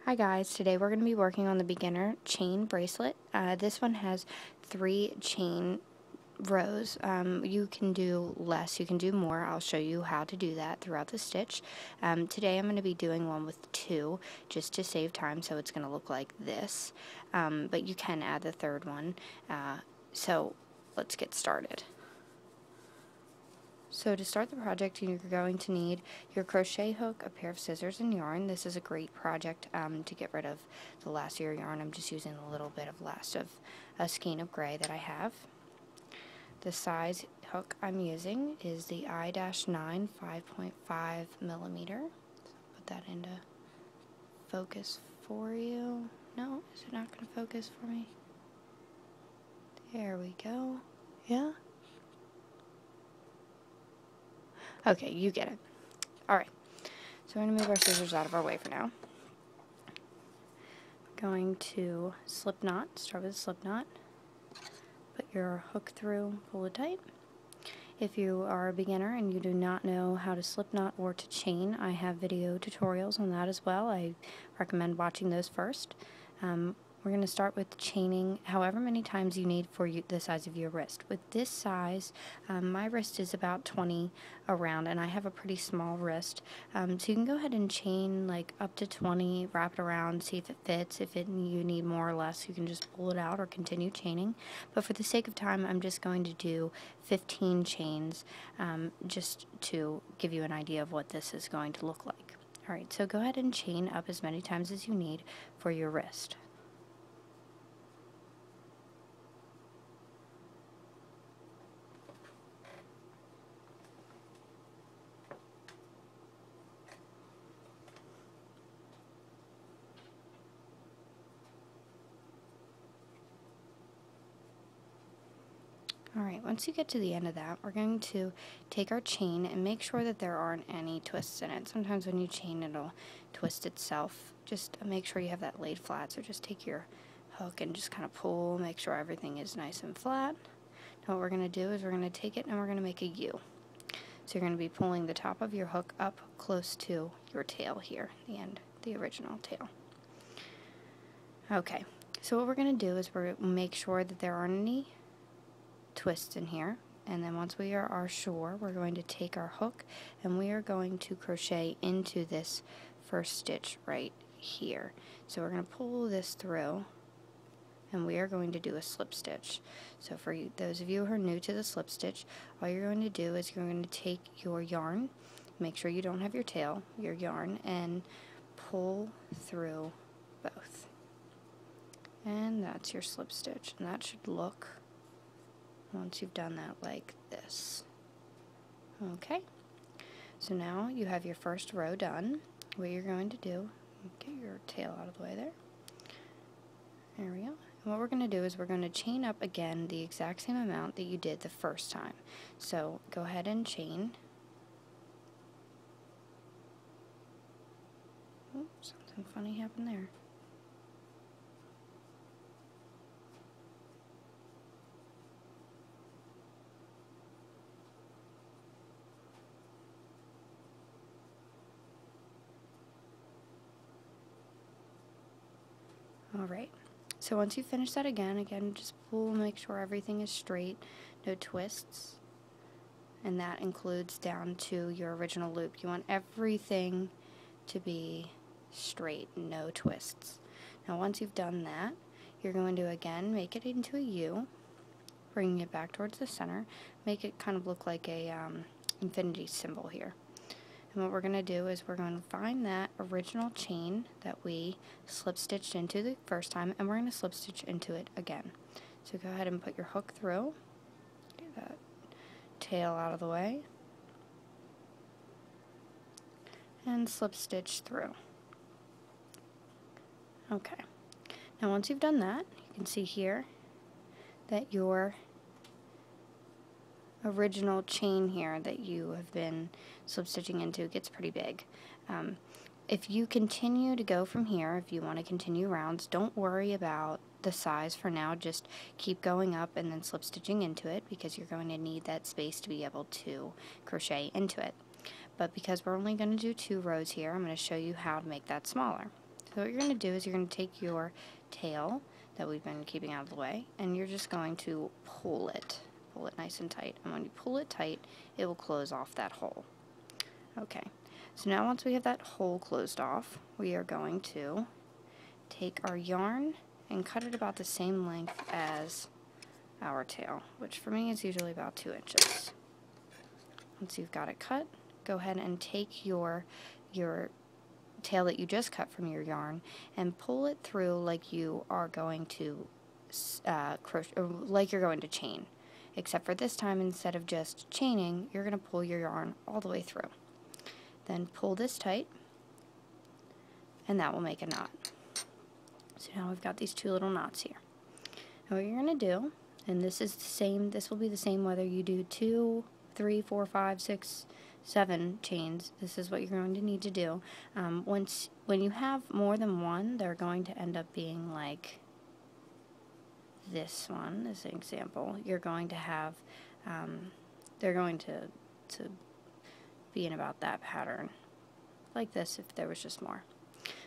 Hi guys, today we're going to be working on the beginner chain bracelet. This one has 3 chain rows. You can do less, you can do more. I'll show you how to do that throughout the stitch. Today I'm going to be doing one with 2 just to save time, so it's going to look like this. But you can add the 3rd one. So let's get started. So to start the project, you're going to need your crochet hook, a pair of scissors, and yarn. This is a great project to get rid of the last of your yarn. I'm just using a little bit of last of a skein of gray that I have. The size hook I'm using is the I-9 5.5 millimeter. So put that into focus for you. No, is it not going to focus for me? There we go. Yeah? Okay, you get it. Alright, so we're going to move our scissors out of our way for now. Going to slip knot, start with a slip knot. Put your hook through, pull it tight. If you are a beginner and you do not know how to slip knot or to chain, I have video tutorials on that as well. I recommend watching those first. We're going to start with chaining however many times you need for the size of your wrist. With this size, my wrist is about 20 around, and I have a pretty small wrist. So you can go ahead and chain like up to 20, wrap it around, see if it fits. If you need more or less, you can just pull it out or continue chaining. But for the sake of time, I'm just going to do 15 chains just to give you an idea of what this is going to look like. Alright, so go ahead and chain up as many times as you need for your wrist. Alright, once you get to the end of that, we're going to take our chain and make sure that there aren't any twists in it. Sometimes when you chain, it'll twist itself. Just make sure you have that laid flat. So just take your hook and just kind of pull, make sure everything is nice and flat. Now what we're going to do is we're going to take it and we're going to make a U. So you're going to be pulling the top of your hook up close to your tail here, the end, the original tail. Okay, so what we're going to do is we're going to make sure that there aren't any twists in here, and then once we are sure, we're going to take our hook and we are going to crochet into this first stitch right here. So we're going to pull this through and we are going to do a slip stitch. So for those of you who are new to the slip stitch, all you're going to do is you're going to take your yarn, make sure you don't have your tail, your yarn, and pull through both. And that's your slip stitch, and that should look, once you've done that, like this. Okay, so now you have your first row done. What you're going to do, get your tail out of the way there. There we go. And what we're going to do is we're going to chain up again the exact same amount that you did the first time. So go ahead and chain. Oops, something funny happened there. Alright, so once you finish that again, just pull, make sure everything is straight, no twists, and that includes down to your original loop. You want everything to be straight, no twists. Now once you've done that, you're going to again make it into a U, bringing it back towards the center, make it kind of look like a infinity symbol here. And what we're going to do is we're going to find that original chain that we slip stitched into the first time, and we're going to slip stitch into it again. So go ahead and put your hook through, get that tail out of the way, and slip stitch through. Okay, now once you've done that, you can see here that your original chain here that you have been slip stitching into gets pretty big. If you continue to go from here, if you want to continue rounds, don't worry about the size for now. Just keep going up and then slip stitching into it, because you're going to need that space to be able to crochet into it. But because we're only going to do 2 rows here, I'm going to show you how to make that smaller. So what you're going to do is you're going to take your tail that we've been keeping out of the way, and you're just going to pull it nice and tight. And when you pull it tight, it will close off that hole. Okay, so now once we have that hole closed off, we are going to take our yarn and cut it about the same length as our tail, which for me is usually about 2 inches. Once you've got it cut, go ahead and take your tail that you just cut from your yarn and pull it through like you are going to crochet, or like you're going to chain, except for this time, instead of just chaining, you're going to pull your yarn all the way through. Then pull this tight, and that will make a knot. So now we've got these 2 little knots here. And what you're going to do, and this is the same, this will be the same whether you do 2, 3, 4, 5, 6, 7 chains. This is what you're going to need to do. When you have more than one, they're going to end up being like this one, this example. You're going to have, they're going to be in about that pattern, like this if there was just more.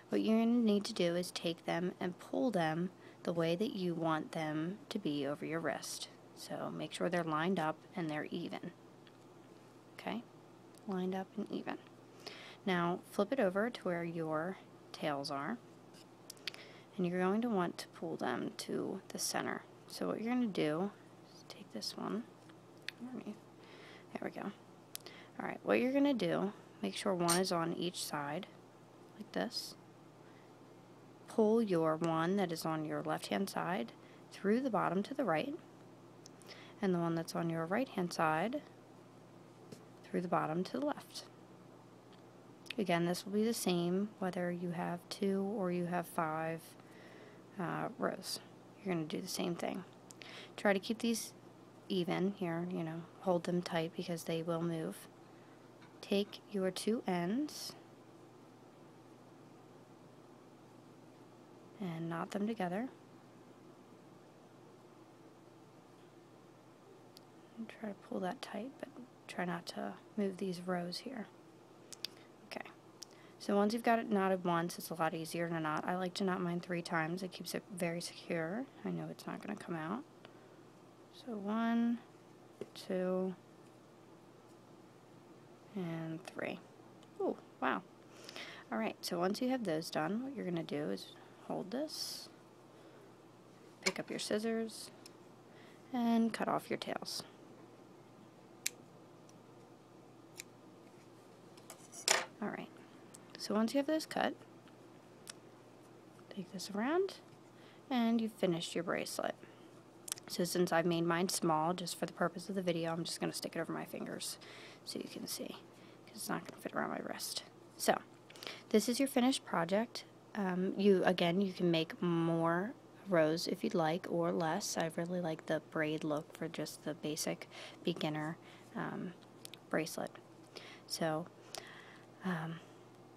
What you're going to need to do is take them and pull them the way that you want them to be over your wrist. So make sure they're lined up and they're even. Okay? Lined up and even. Now flip it over to where your tails are, and you're going to want to pull them to the center. So what you're going to do is take this one underneath. There we go. Alright, what you're going to do, make sure one is on each side, like this. Pull your one that is on your left hand side through the bottom to the right, and the one that's on your right hand side through the bottom to the left. Again, this will be the same whether you have 2 or you have 5 rows. You're going to do the same thing. Try to keep these even here, you know, hold them tight because they will move. Take your 2 ends and knot them together. And try to pull that tight, but try not to move these rows here. Okay, so once you've got it knotted once, it's a lot easier to knot. I like to knot mine 3 times. It keeps it very secure. I know it's not going to come out. So 1, 2, and 3. Oh, wow. Alright, so once you have those done, what you're going to do is hold this, pick up your scissors, and cut off your tails. Alright, so once you have those cut, take this around, and you've finished your bracelet. So since I've made mine small, just for the purpose of the video, I'm just going to stick it over my fingers so you can see, because it's not going to fit around my wrist. So, this is your finished project. Again, you can make more rows if you'd like, or less. I really like the braid look for just the basic beginner bracelet. So,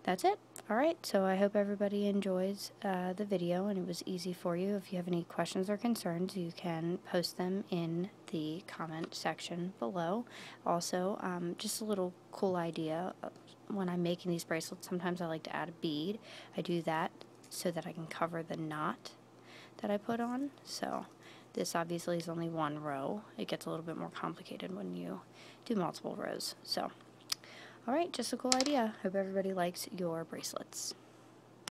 that's it. Alright, so I hope everybody enjoys the video and it was easy for you. If you have any questions or concerns, you can post them in the comment section below. Also, just a little cool idea, when I'm making these bracelets, sometimes I like to add a bead. I do that so that I can cover the knot that I put on. So this obviously is only 1 row. It gets a little bit more complicated when you do multiple rows. So alright, just a cool idea. Hope everybody likes your bracelets.